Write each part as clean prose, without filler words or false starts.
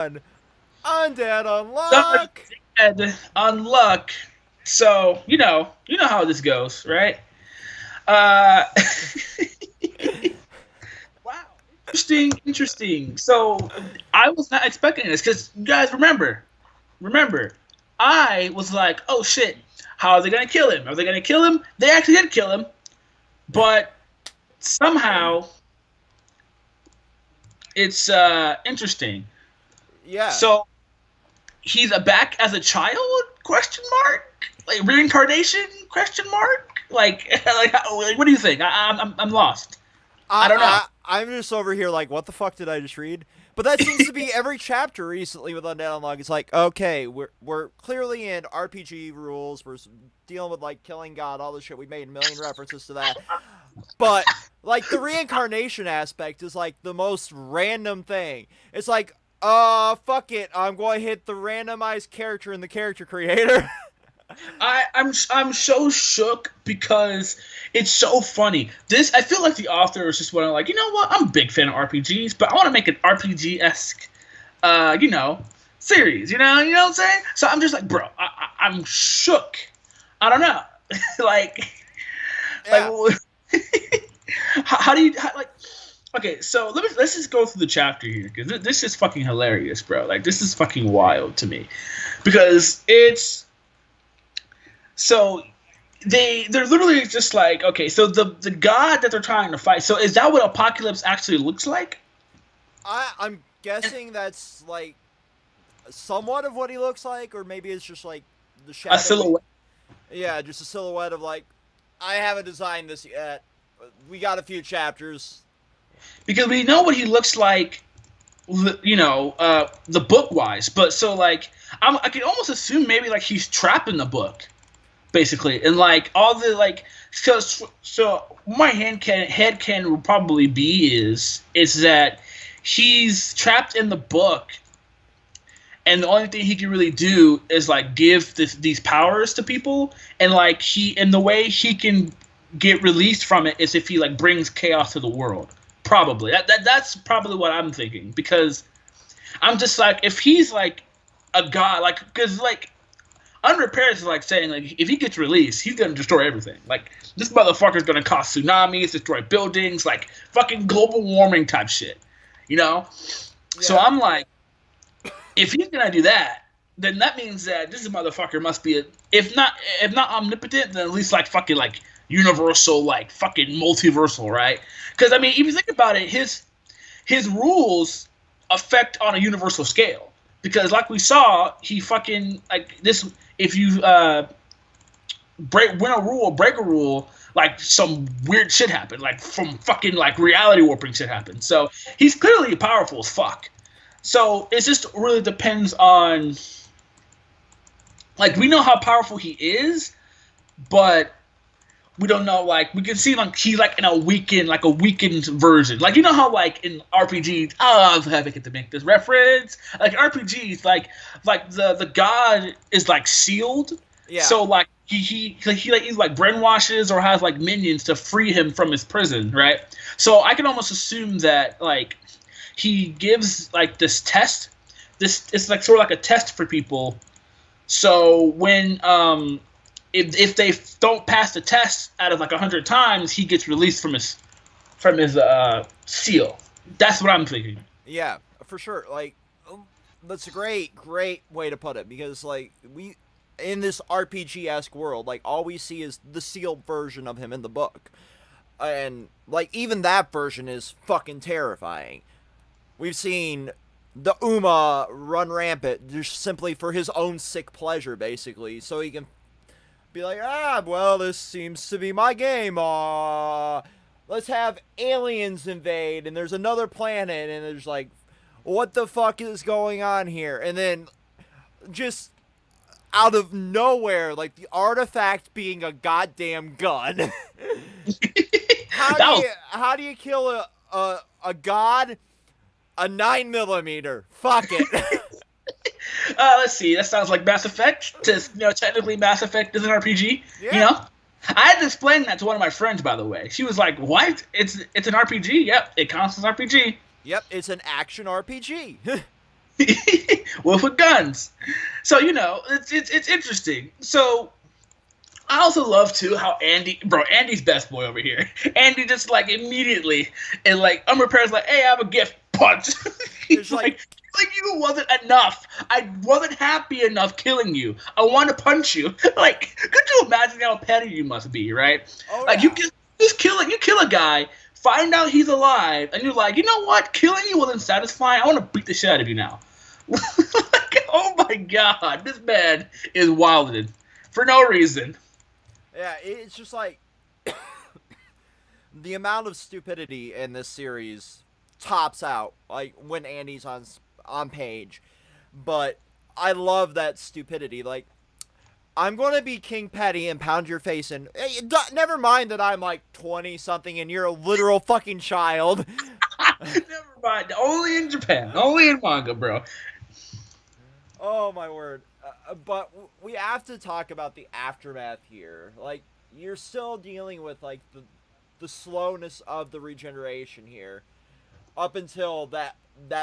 Undead Unluck. Undead Unluck. So you know how this goes, right? Uh, wow, interesting. So I was not expecting this because you guys remember, I was like, oh shit, how are they gonna kill him? Are they gonna kill him? They actually did kill him, but somehow it's interesting. Yeah. So he's a back as a child? Question mark. Like reincarnation? Question mark. Like what do you think? I'm lost. I don't know. I'm just over here like, what the fuck did I just read? But that seems to be every chapter recently with Undead Unluck. It's like, okay, we're clearly in RPG rules. We're dealing with like killing God, all this shit. We made a million references to that. But like the reincarnation aspect is like the most random thing. It's like, fuck it. I'm going to hit the randomized character in the character creator. I'm so shook because it's so funny. This I feel like the author is just wanting like, you know what? I'm a big fan of RPGs, but I want to make an RPG esque, you know, series. You know what I'm saying? So I'm just like, bro, I'm shook. I don't know, like, Yeah. like, how do you like? Okay, so let's just go through the chapter here because this is fucking hilarious, bro. Like, this is fucking wild to me because it's so they're literally just like, okay, so the god that they're trying to fight. So is that what Apocalypse actually looks like? I'm guessing that's like somewhat of what he looks like, or maybe it's just like the A shadowy. silhouette? Yeah, just a silhouette of like, I haven't designed this yet. We got a few chapters. Because we know what he looks like, the book wise. But so like, I can almost assume maybe like he's trapped in the book, basically, and like all the like. So my head can will probably be is that he's trapped in the book, and the only thing he can really do is like give these powers to people, and like and the way he can get released from it is if he like brings chaos to the world. Probably that's probably what I'm thinking because I'm just like if he's like a god like because like unrepaired is like saying like if he gets released he's gonna destroy everything like this motherfucker's gonna cause tsunamis, destroy buildings, like fucking global warming type shit, you know. So Yeah, I'm like if he's gonna do that, then that means that this motherfucker must be if not omnipotent, then at least like fucking like universal, like fucking multiversal, right? Because I mean, if you think about it, his rules affect on a universal scale. Because like we saw, he fucking like this. If you win a rule, break a rule, like some weird shit happened, like from fucking like reality warping shit happened. So he's clearly powerful as fuck. So it just really depends on like we know how powerful he is, but we don't know like we can see like he's like in a weakened version. Like you know how like in RPGs, oh, I have to make this reference. Like RPGs, like the god is like sealed, yeah, so like he's like brainwashes or has like minions to free him from his prison, right? So I can almost assume that like he gives like this test. This it's like sort of like a test for people. So when if they don't pass the test out of like 100 times, he gets released from his seal. That's what I'm thinking. yeah, for sure. Like, that's a great way to put it because like we in this RPG esque world, like all we see is the sealed version of him in the book, and like even that version is fucking terrifying. We've seen the Uma run rampant just simply for his own sick pleasure, basically, so he can be like, well, this seems to be my game. Let's have aliens invade, and there's another planet, and there's like, what the fuck is going on here? And then just out of nowhere, like the artifact being a goddamn gun. how do That was you how do you kill a god? A 9 millimeter. Fuck it. let's see. That sounds like Mass Effect. Technically Mass Effect is an RPG. You Yeah. know, I had to explain that to one of my friends. By the way, she was like, "What? It's an RPG? Yep, it counts as RPG." Yep, it's an action RPG. with guns. So it's interesting. So I also love too how Andy's best boy over here. Andy just like immediately and like unprepared, like, hey, I have a gift. Punch. It's He's like you wasn't enough. I wasn't happy enough killing you. I want to punch you. Like, could you imagine how petty you must be, right? oh Like yeah. you kill a guy, find out he's alive, and you're like, you know what? Killing you wasn't satisfying. I want to beat the shit out of you now. Like, oh my god, this man is wilded for no reason. Yeah, it's just like the amount of stupidity in this series tops out like when Andy's on page. But I love that stupidity. Like, I'm going to be King Petty and pound your face in. Never mind that I'm like 20 something and you're a literal fucking child. Never mind. Only in Japan. Only in manga, bro. Oh my word. But we have to talk about the aftermath here. Like, you're still dealing with like the slowness of the regeneration here up until that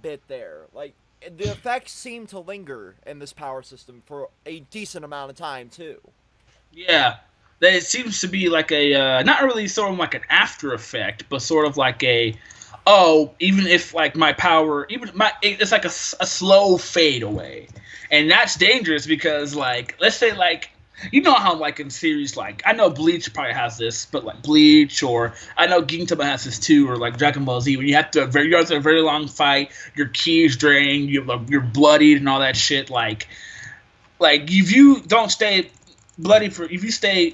bit there. Like, the effects seem to linger in this power system for a decent amount of time too. Yeah. It seems to be like a not really sort of like an after effect, but sort of like a even if like my power, even my it's like a slow fade away, and that's dangerous because like let's say like how like in series like I know Bleach probably has this, but like Bleach or I know Gintama has this too, or like Dragon Ball Z when you have to you're after a very long fight, your ki is drained, you're bloodied and all that shit like if you don't stay bloody for if you stay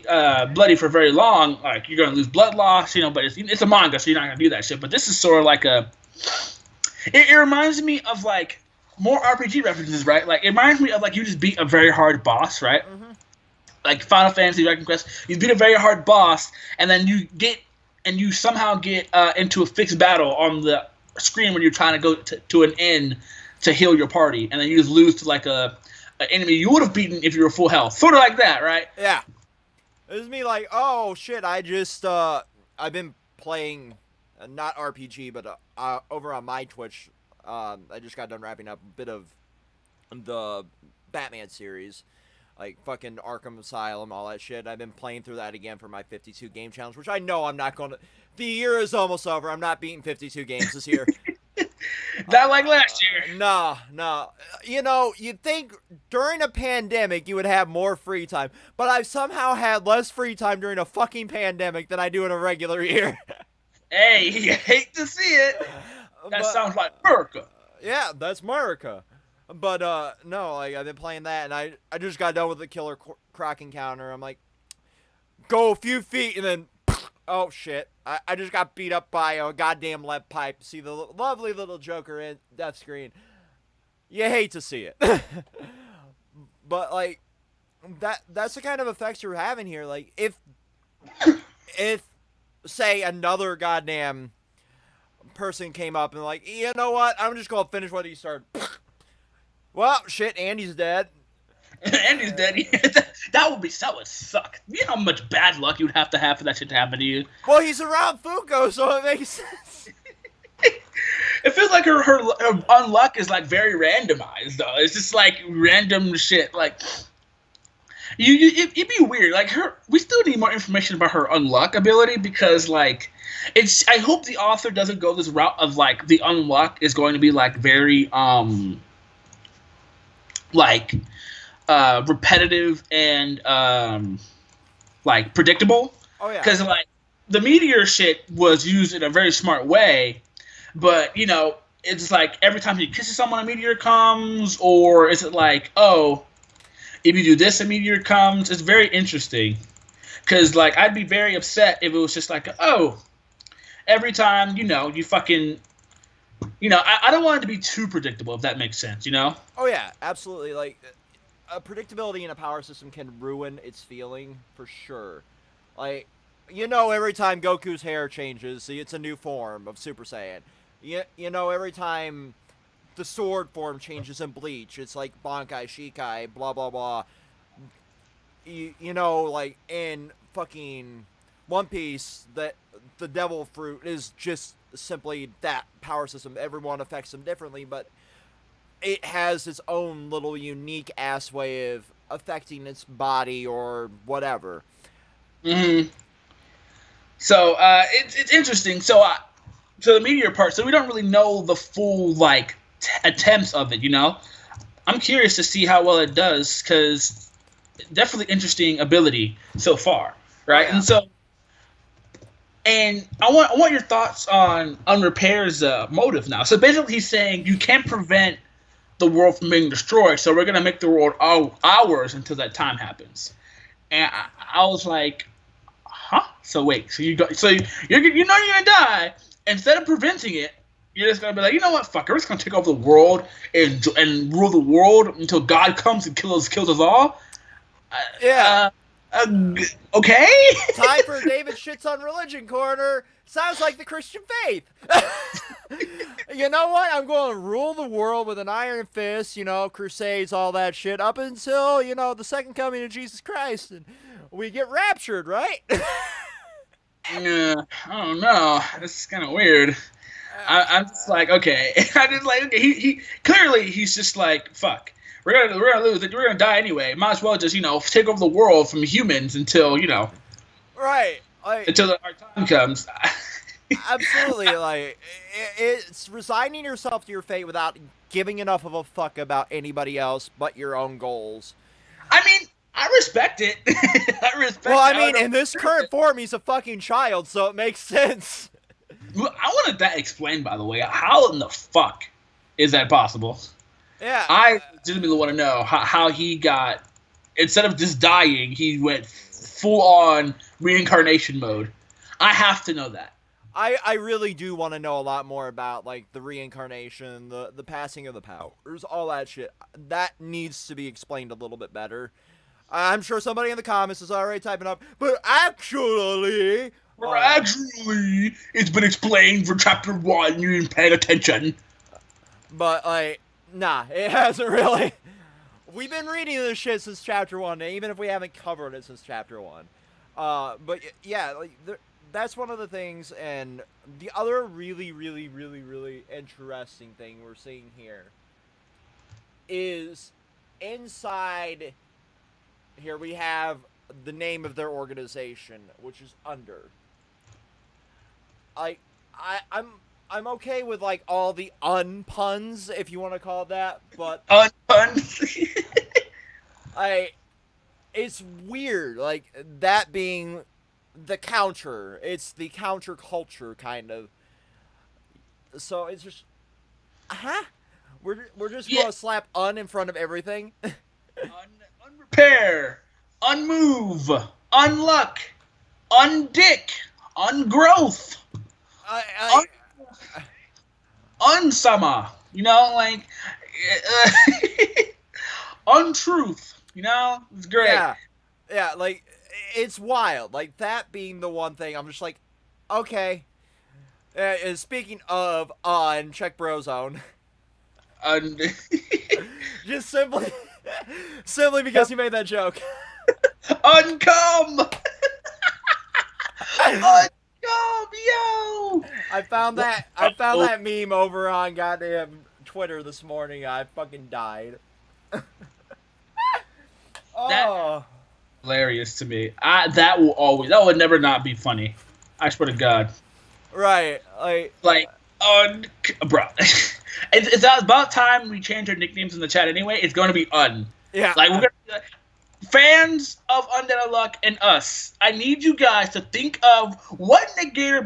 bloody for very long, like you're gonna lose blood loss, but it's a manga, so you're not gonna do that shit. But this is sort of like it reminds me of like more RPG references, right? Like it reminds me of like you just beat a very hard boss, right? Mm-hmm. Like Final Fantasy Dragon Quest, you beat a very hard boss, and then you somehow get into a fixed battle on the screen when you're trying to go to an end to heal your party, and then you just lose to like an enemy you would have beaten if you were full health, sort of like that, right? Yeah. It was me like, oh shit, I've been playing, not RPG, but over on my Twitch, I just got done wrapping up a bit of the Batman series, like fucking Arkham Asylum, all that shit. I've been playing through that again for my 52 game challenge, which I know I'm not going to. The year is almost over. I'm not beating 52 games this year. Not like last year. No. You'd think during a pandemic you would have more free time, but I've somehow had less free time during a fucking pandemic than I do in a regular year. Hey, you hate to see it. That sounds like America. Yeah, that's America. But no, like I've been playing that, and I just got done with the killer croc encounter. I'm like, go a few feet, and then oh shit, I just got beat up by a goddamn lead pipe. See the lovely little Joker in death screen. You hate to see it. But like that's the kind of effects you're having here. Like if say another goddamn person came up and like, you know what, I'm just gonna finish what he started. Well, shit, Andy's dead. Andy's dead. That would suck. You know how much bad luck you'd have to for that shit to happen to you. Well, he's around Fuko, so it makes sense. It feels like her unluck is like very randomized though. It's just like random shit. Like it'd be weird. Like we still need more information about her unluck ability because like I hope the author doesn't go this route of like the unluck is going to be like very like repetitive and like predictable. Oh yeah. Because like the meteor shit was used in a very smart way, but it's like every time he kisses someone a meteor comes, or is it like if you do this a meteor comes? It's very interesting. Because like I'd be very upset if it was just like every time you fucking I don't want it to be too predictable if that makes sense. Oh yeah, absolutely. Like predictability in a power system can ruin its feeling for sure. Like every time Goku's hair changes, see, it's a new form of Super Saiyan. Every time the sword form changes in Bleach, it's like Bankai, Shikai, blah blah blah. Like in fucking One Piece, that the Devil Fruit is just simply that power system. Everyone affects them differently, but it has its own little unique ass way of affecting its body or whatever. Mm-hmm. So it's interesting. So the meteor part. So we don't really know the full like attempts of it. You know, I'm curious to see how well it does because definitely interesting ability so far, right? Oh, yeah. And so. And I want your thoughts on Repair's motive now. So basically, he's saying you can't prevent the world from being destroyed, so we're gonna make the world ours until that time happens. And I was like, huh? So wait, so you know you're gonna die. Instead of preventing it, you're just gonna be like, you know what? Fuck, we're just gonna take over the world and rule the world until God comes and kills us all. Yeah. Okay. Time for David Shits on Religion Corner. Sounds like the Christian faith. You know what? I'm going to rule the world with an iron fist, crusades, all that shit, up until, the second coming of Jesus Christ. And we get raptured, right? I don't know. This is kind of weird. I'm just like, okay. I just like, okay. He clearly he's just like, fuck. We're gonna lose. We're gonna die anyway. Might as well just take over the world from humans until right. Until our time comes. Absolutely. Like it's resigning yourself to your fate without giving enough of a fuck about anybody else but your own goals. I mean, I respect it. I respect. Well, I mean, in this current form, he's a fucking child, so it makes sense. I wanted that explained, by the way. How in the fuck is that possible? Yeah. I legitimately want to know how he got, instead of just dying, he went full on reincarnation mode. I have to know that. I really do want to know a lot more about like the reincarnation, the passing of the powers, all that shit. That needs to be explained a little bit better. I'm sure somebody in the comments is already typing up, but actually, it's been explained for chapter 1. You didn't pay attention. But like, nah, it hasn't really. We've been reading this shit since chapter 1, even if we haven't covered it since chapter 1. But yeah, like that's one of the things, and the other really, really, really, really interesting thing we're seeing here is inside here we have the name of their organization, which is Under. I'm okay with like all the unpuns, if you want to call it that, but unpuns. It's weird, like that being the counter. It's the counter culture kind of. So it's just, we're just gonna slap in front of everything. Unrepair, unmove, unluck, undick, ungrowth, unsummer. Untruth. It's great. Yeah, like it's wild. Like that being the one thing, I'm just like, okay. Speaking of check Brozone. Just simply because you made that joke. Uncome. Uncome, yo. I found that meme over on goddamn Twitter this morning. I fucking died. That's hilarious to me. That would never not be funny. I swear to God. Right, bro. It's about time we change our nicknames in the chat anyway. It's going to be Yeah. Like we're gonna fans of Undead Unluck and us. I need you guys to think of what negator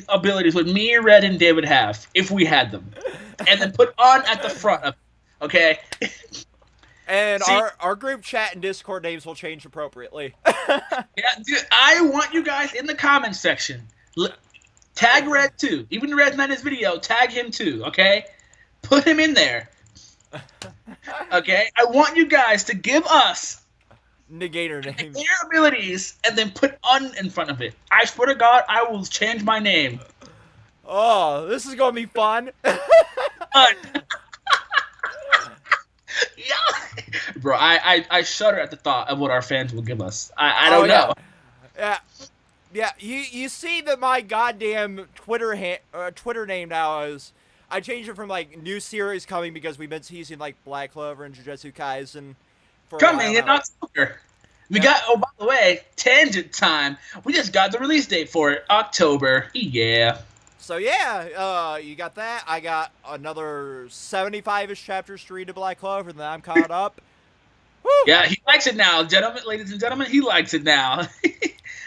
abilities would me, Red, and David have if we had them, and then put at the front of it. Okay. And our group chat and Discord names will change appropriately. Yeah, dude, I want you guys in the comments section. Tag Red too. Even Red's not in his video. Tag him too. Okay, put him in there. Okay, I want you guys to give us negator names, negator abilities, and then put in front of it. I swear to God, I will change my name. Oh, this is gonna be fun. Yeah. Bro, I shudder at the thought of what our fans will give us. I don't know. Yeah. You see that my goddamn Twitter name now is I changed it from like new series coming because we've been teasing like Black Clover and Jujutsu Kaisen for a Coming while in now. October. We Yep. got, oh, by the way, Tangent Time. We just got the release date for it, October. Yeah. So yeah, you got that. I got another 75-ish chapters to read to Black Clover, and then I'm caught up. Woo! Yeah, he likes it now, gentlemen, ladies and gentlemen. He likes it now.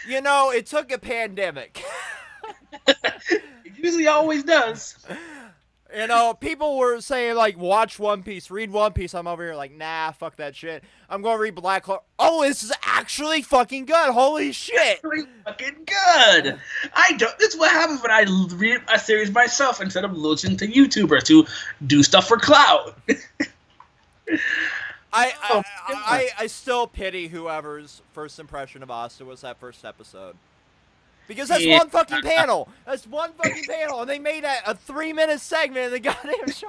You know, it took a pandemic. It usually always does. You know, people were saying, like, watch One Piece, read One Piece. I'm over here like, nah, fuck that shit. I'm going to read Black Clover. Oh, this is actually fucking good. Holy shit. Really fucking good. This is what happens when I read a series myself instead of listening to YouTubers to do stuff for clout. I still pity whoever's first impression of Asta was that first episode. Because that's one fucking panel. That's one fucking panel. And they made that a 3-minute segment in the goddamn show.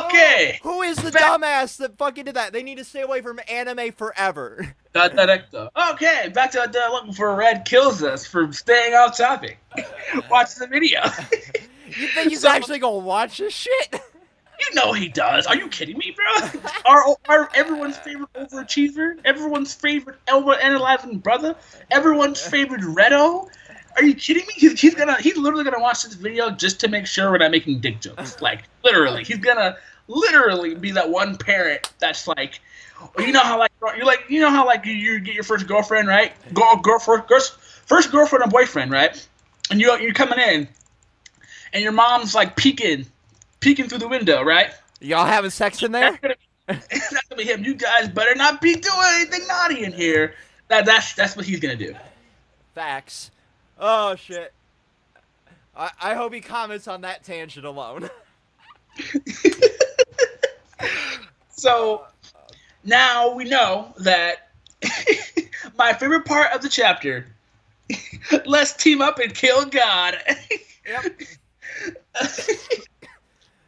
Okay. Who is the dumbass that fucking did that? They need to stay away from anime forever. Okay, back to looking for Red kills us for staying off topic. Watch the video. You think he's actually gonna watch this shit? You know he does. Are you kidding me, bro? Our everyone's favorite overachiever, everyone's favorite overanalyzing brother, everyone's favorite Redo. Are you kidding me? He's literally gonna watch this video just to make sure we're not making dick jokes. Like literally, he's gonna literally be that one parent that's like, you know how you get your first girlfriend, right? First girlfriend and boyfriend, right? And you're coming in, and your mom's like peeking through the window, right? Y'all having sex in there? That's gonna be him. You guys better not be doing anything naughty in here. That's what he's gonna do. Facts. Oh shit. I hope he comments on that tangent alone. So now we know that my favorite part of the chapter. Let's team up and kill God. Yep.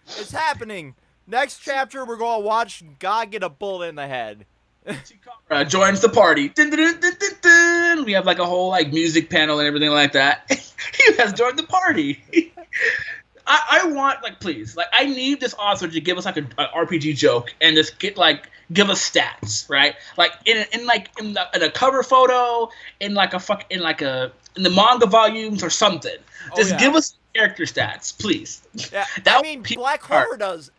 It's happening. Next chapter, we're going to watch God get a bullet in the head. Chikara joins the party. Dun, dun, dun, dun, dun, dun. We have like a whole like music panel and everything like that. He has joined the party. I want, like, please, like, I need this author to give us like an RPG joke and just give us stats, right? Like in a cover photo, in the manga volumes or something. Just give us character stats, please. Yeah, I mean, Black Clover does.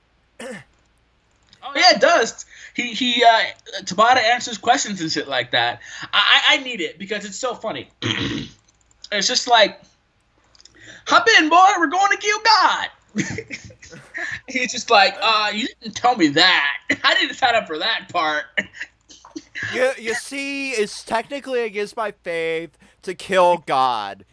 Oh yeah, it does. He Tabata answers questions and shit like that. I need it because it's so funny. It's just like, hop in, boy. We're going to kill God. He's just like, you didn't tell me that. I didn't sign up for that part. You see, it's technically against my faith to kill God.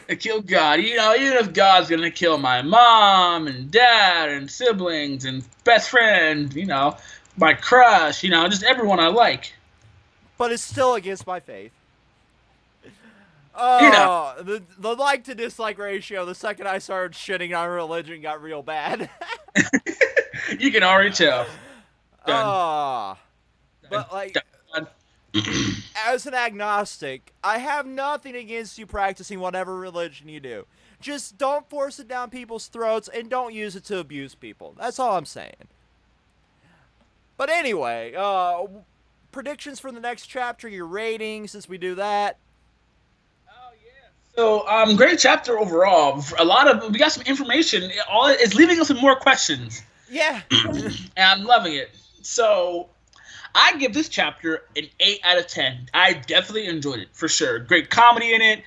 To kill God. You know, even if God's gonna kill my mom and dad and siblings and best friend, you know, my crush, you know, just everyone I like. But it's still against my faith. Oh, you know. The like to dislike ratio, the second I started shitting on religion, got real bad. You can already tell. But like, as an agnostic, I have nothing against you practicing whatever religion you do. Just don't force it down people's throats and don't use it to abuse people. That's all I'm saying. But anyway, predictions for the next chapter, your ratings, since we do that. So, great chapter overall. We got some information. It's leaving us with more questions. Yeah. And I'm loving it. So, I give this chapter an 8 out of 10. I definitely enjoyed it, for sure. Great comedy in it.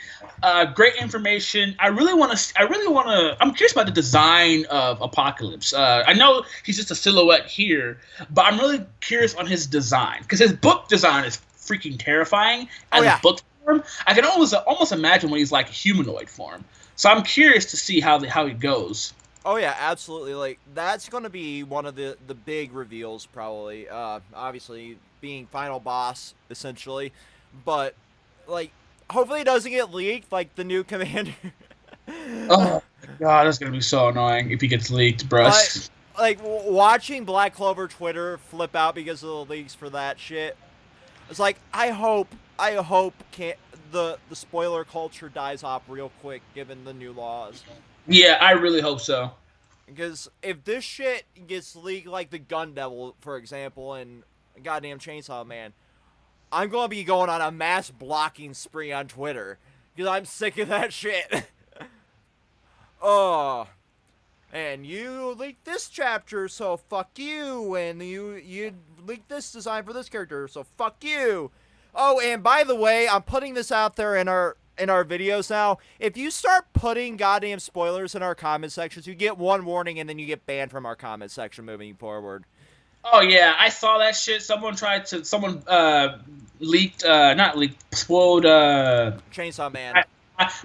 Great information. I'm curious about the design of Apocalypse. I know he's just a silhouette here, but I'm really curious on his design. Because his book design is freaking terrifying as a book form. I can almost imagine when he's like humanoid form. So I'm curious to see how it goes. Oh yeah, absolutely. Like, that's going to be one of the big reveals, probably. Obviously, being final boss, essentially. But, like, hopefully it doesn't get leaked, like the new commander. Oh my god, that's going to be so annoying if he gets leaked, bro. Like, watching Black Clover Twitter flip out because of the leaks for that shit. It's like, I hope the spoiler culture dies off real quick, given the new laws. Yeah, I really hope so. Because if this shit gets leaked like the Gun Devil, for example, and goddamn Chainsaw Man, I'm going to be going on a mass blocking spree on Twitter. Because I'm sick of that shit. Oh. And you leaked this chapter, so fuck you. And you leaked this design for this character, so fuck you. Oh, and by the way, I'm putting this out there in our videos now. If you start putting goddamn spoilers in our comment sections, you get one warning and then you get banned from our comment section moving forward. Oh yeah, I saw that shit. Someone leaked, not leaked, spoiled Chainsaw Man.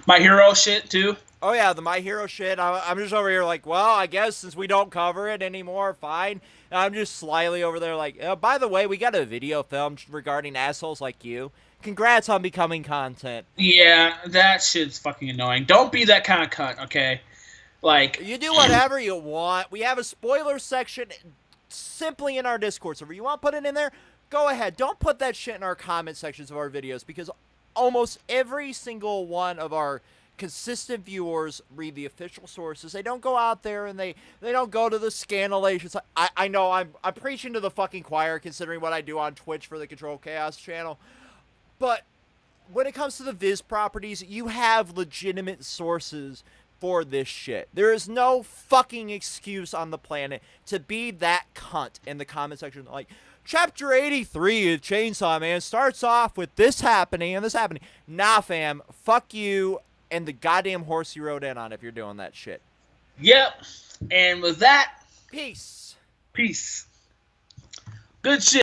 my hero shit too. Oh yeah, the My Hero shit. I'm just over here like, well, I guess since we don't cover it anymore, fine. And I'm just slyly over there like, oh, by the way, we got a video filmed regarding assholes like you. Congrats on becoming content. Yeah, that shit's fucking annoying. Don't be that kind of cunt, okay? Like, you do whatever you want. We have a spoiler section simply in our Discord server. You want to put it in there? Go ahead. Don't put that shit in our comment sections of our videos because almost every single one of our consistent viewers read the official sources. They don't go out there and they don't go to the scandalations. I know I'm preaching to the fucking choir considering what I do on Twitch for the Control Chaos channel. But when it comes to the Viz properties, you have legitimate sources for this shit. There is no fucking excuse on the planet to be that cunt in the comment section like, Chapter 83 of Chainsaw Man starts off with this happening and this happening. Nah, fam. Fuck you and the goddamn horse you rode in on if you're doing that shit. Yep. And with that, peace. Peace. Good shit.